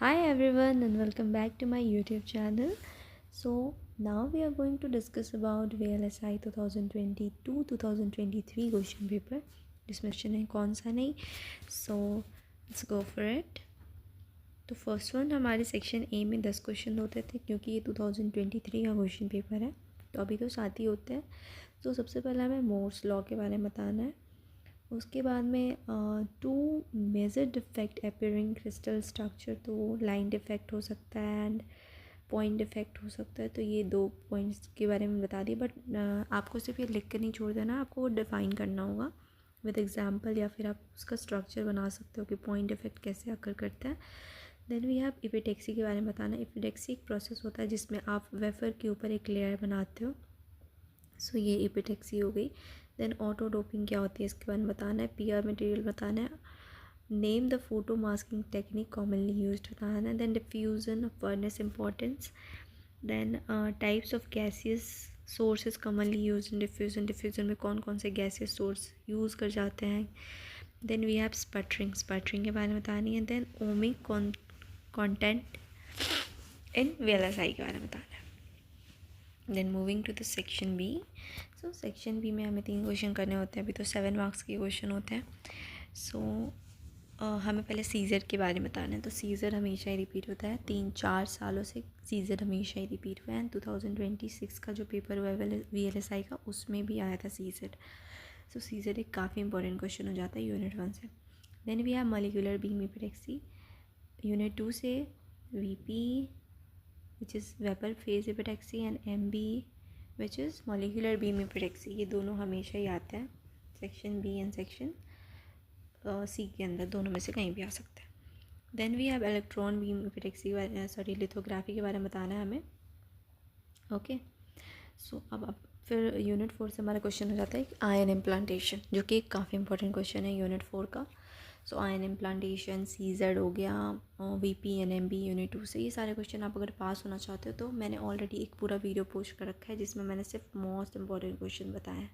Hi everyone and welcome back to my YouTube channel. So now we are going to discuss about VLSI 2022-2023 question paper. जिसमें question है कौन सा नहीं. So let's go for it. तो first one हमारे section A में 10 question होते थे क्योंकि ये 2023 का क्वेश्चन पेपर है. तो अभी तो 7 ही होते हैं. तो सबसे पहला हमें मोर्स लॉ के बारे में बताना है. उसके बाद में two major defect appearing crystal structure, तो लाइन डिफेक्ट हो सकता है एंड पॉइंट डिफेक्ट हो सकता है. तो ये दो पॉइंट्स के बारे में बता दिए, बट आपको सिर्फ ये लिख कर नहीं छोड़ देना, आपको वो डिफ़ाइन करना होगा विद एग्जांपल, या फिर आप उसका स्ट्रक्चर बना सकते हो कि पॉइंट डिफेक्ट कैसे अकर करता है. देन वी हैव इपिटेक्सी के बारे में बताना. इपिटेक्सी एक प्रोसेस होता है जिसमें आप वेफर के ऊपर एक लेयर बनाते हो. सो ये इपिटेक्सी हो गई. देन ऑटो डोपिंग क्या होती है इसके बारे में बताना है. पीआर मटेरियल बताना है. Name the photo masking technique commonly used बताना है. Then diffusion of furnace importance. Then types of gaseous sources commonly use in diffusion. Diffusion में कौन कौन से गैसियस सोर्स यूज़ कर जाते हैं. Then we have sputtering. Sputtering के बारे में बतानी है. Then ohmic content in VLSI के बारे में बताना है. Then moving to the section B. So section B में हमें 3 क्वेश्चन करने होते हैं. अभी तो 7 मार्क्स के क्वेश्चन होते हैं. सो हमें पहले सीज़र के बारे में बताना है. तो सीज़र हमेशा ही रिपीट होता है. 3-4 सालों से सीज़र हमेशा ही रिपीट हुआ है. एंड 2026 का जो पेपर हुआ है VLSI का, उसमें भी आया था सीज़र. सो सीज़र एक काफ़ी इंपॉर्टेंट क्वेश्चन हो जाता है यूनिट 1 से. Then we have molecular beam epitaxy. Unit 2 से VP which is vapor phase epitaxy and MB which is molecular beam epitaxy. ये दोनों हमेशा ही आते हैं section B and section C के अंदर, दोनों में से कहीं भी आ सकते हैं. Then we have electron beam epitaxy, lithography के बारे में बताना है हमें. ओके. सो अब फिर यूनिट 4 से हमारा क्वेश्चन हो जाता है आयन इम्प्लांटेशन, जो कि एक काफ़ी इंपॉर्टेंट क्वेश्चन है यूनिट 4 का. सो आयन इम्प्लांटेशन, CZ हो गया, VP एंड MB यूनिट 2 से. ये सारे क्वेश्चन आप अगर पास होना चाहते हो तो मैंने ऑलरेडी एक पूरा वीडियो पोस्ट कर रखा है जिसमें मैंने सिर्फ मोस्ट इंपॉर्टेंट क्वेश्चन बताए हैं.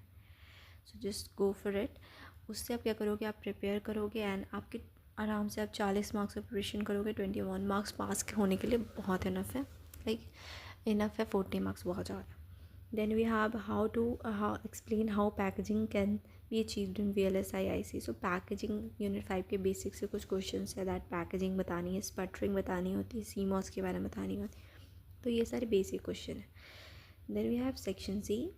So just go for it. उससे आप क्या करोगे, आप प्रिपेयर करोगे एंड आपके आराम से आप 40 मार्क्स का प्रिपरेशन करोगे. 21 मार्क्स पास होने के लिए बहुत इनफ है. लाइक इनफ है. 40 मार्क्स बहुत ज़्यादा. Then we have explain how packaging can be achieved in VLSI IC. So packaging unit 5 के बेसिक से कुछ क्वेश्चन है. दैट पैकेजिंग बतानी है, स्पटरिंग बतानी होती है, CMOS के बारे में बतानी होती है. तो ये सारे बेसिक क्वेश्चन है. Then we have section C.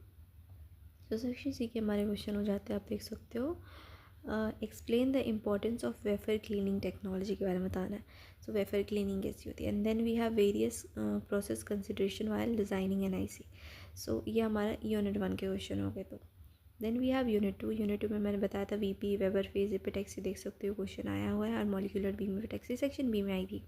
तो सेक्शन सी के हमारे क्वेश्चन हो जाते हैं, आप देख सकते हो. Explain the importance of wafer cleaning technology के बारे में बताना है. सो वेफर क्लीनिंग कैसी होती है. And then we have various process consideration while designing an IC. So ये हमारा यूनिट 1 के क्वेश्चन हो गए. तो then we have unit 2. Unit 2 में मैंने बताया था VP वेबर फेज इपिटेक्सी, देख सकते हो क्वेश्चन आया हुआ है. और मॉलिक्यूलर बीम इपिटेक्सी सेक्शन बी में आई थी.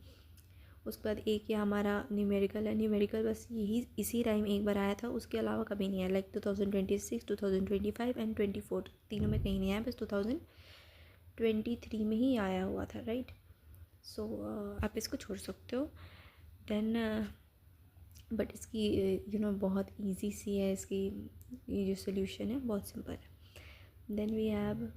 उसके बाद एक ये हमारा न्यूमेरिकल है. न्यूमेरिकल बस यही इसी टाइम एक बार आया था, उसके अलावा कभी नहीं आया. लाइक 2026, 2025 एंड 24 तीनों में कहीं नहीं आया, बस 2023 में ही आया हुआ था. राइट. सो आप इसको छोड़ सकते हो. देन बट इसकी बहुत इजी सी है. इसकी ये जो सोल्यूशन है बहुत सिंपल है. Then we have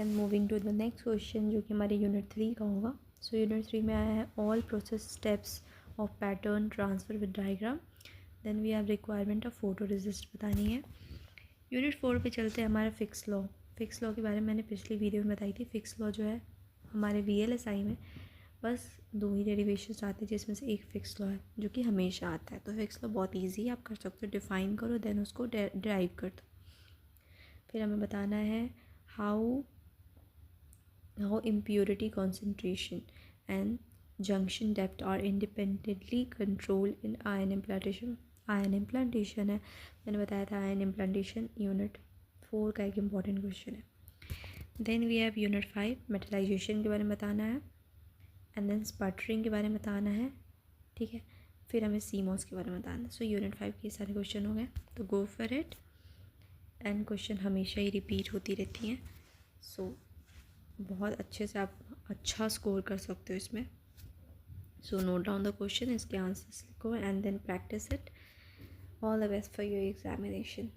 moving to the next question, जो कि हमारे यूनिट 3 का होगा. सो यूनिट 3 में आया है all process steps of pattern transfer with diagram. Then we have requirement of photo resist बतानी है. यूनिट 4 पे चलते हैं. हमारा फिक्स लॉ. फिक्स लॉ के बारे में मैंने पिछली वीडियो में बताई थी. फिक्स लॉ जो है हमारे VLSI में बस 2 ही डेरिवेशंस आते हैं, जिसमें से एक फिक्स लॉ है जो कि हमेशा आता है. तो फिक्स लॉ बहुत ईजी है, आप कर सकते हो. डिफ़ाइन करो, देन उसको ड्राइव कर दो. फिर हमें बताना है how impurity concentration and junction depth are independently controlled in ion implantation. Ion implantation है, मैंने बताया था. आयन इम्प्लांटेशन यूनिट 4 का एक इम्पॉर्टेंट क्वेश्चन है. Then we have unit 5 metallization के बारे में बताना है. एंड देन स्पटरिंग के बारे में बताना है. ठीक है. फिर हमें CMOS के बारे में बताना है. सो यूनिट 5 के सारे क्वेश्चन हो गए. तो go for it. And question हमेशा ही रिपीट होती रहती हैं. सो बहुत अच्छे से आप अच्छा स्कोर कर सकते हो इसमें. So note down the question, इसके आंसर्स लिखो and then practice it. All the best for your examination.